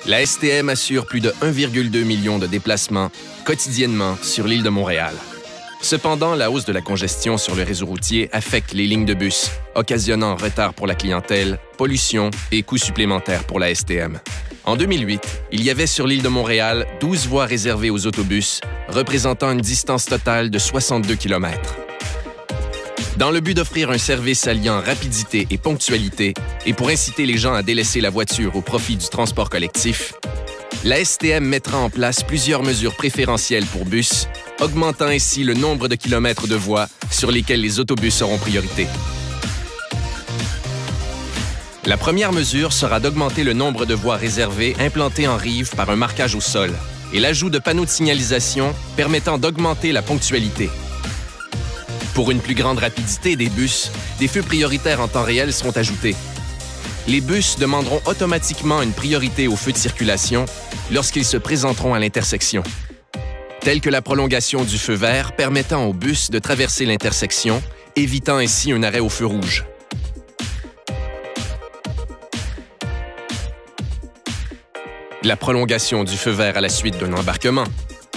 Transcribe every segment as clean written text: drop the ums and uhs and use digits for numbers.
La STM assure plus de 1,2 million de déplacements quotidiennement sur l'île de Montréal. Cependant, la hausse de la congestion sur le réseau routier affecte les lignes de bus, occasionnant retard pour la clientèle, pollution et coûts supplémentaires pour la STM. En 2008, il y avait sur l'île de Montréal 12 voies réservées aux autobus, représentant une distance totale de 62 km. Dans le but d'offrir un service alliant rapidité et ponctualité, et pour inciter les gens à délaisser la voiture au profit du transport collectif, la STM mettra en place plusieurs mesures préférentielles pour bus, augmentant ainsi le nombre de kilomètres de voies sur lesquels les autobus auront priorité. La première mesure sera d'augmenter le nombre de voies réservées implantées en rive par un marquage au sol et l'ajout de panneaux de signalisation permettant d'augmenter la ponctualité. Pour une plus grande rapidité des bus, des feux prioritaires en temps réel seront ajoutés. Les bus demanderont automatiquement une priorité aux feux de circulation lorsqu'ils se présenteront à l'intersection, telle que la prolongation du feu vert permettant aux bus de traverser l'intersection, évitant ainsi un arrêt au feu rouge. La prolongation du feu vert à la suite d'un embarquement,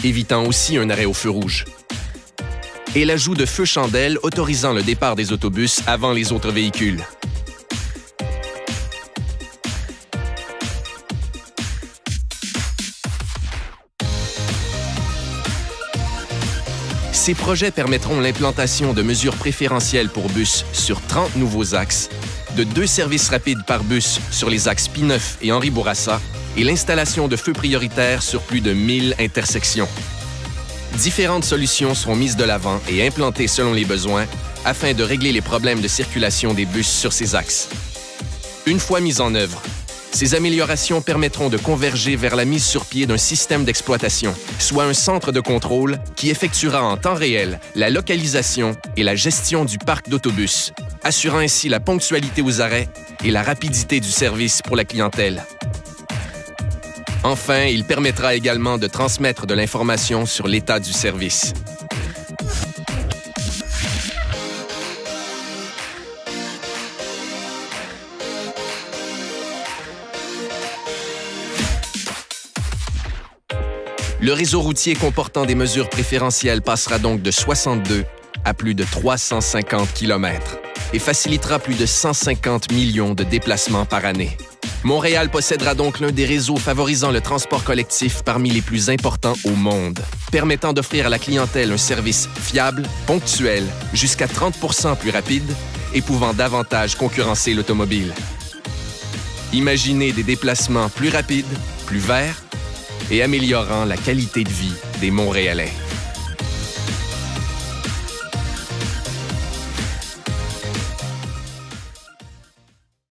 évitant aussi un arrêt au feu rouge. Et l'ajout de feux chandelles autorisant le départ des autobus avant les autres véhicules. Ces projets permettront l'implantation de mesures préférentielles pour bus sur 30 nouveaux axes, de 2 services rapides par bus sur les axes P9 et Henri Bourassa et l'installation de feux prioritaires sur plus de 1000 intersections. Différentes solutions seront mises de l'avant et implantées selon les besoins afin de régler les problèmes de circulation des bus sur ces axes. Une fois mises en œuvre, ces améliorations permettront de converger vers la mise sur pied d'un système d'exploitation, soit un centre de contrôle qui effectuera en temps réel la localisation et la gestion du parc d'autobus, assurant ainsi la ponctualité aux arrêts et la rapidité du service pour la clientèle. Enfin, il permettra également de transmettre de l'information sur l'état du service. Le réseau routier comportant des mesures préférentielles passera donc de 62 à plus de 350 km et facilitera plus de 150 millions de déplacements par année. Montréal possédera donc l'un des réseaux favorisant le transport collectif parmi les plus importants au monde, permettant d'offrir à la clientèle un service fiable, ponctuel, jusqu'à 30 % plus rapide et pouvant davantage concurrencer l'automobile. Imaginez des déplacements plus rapides, plus verts et améliorant la qualité de vie des Montréalais.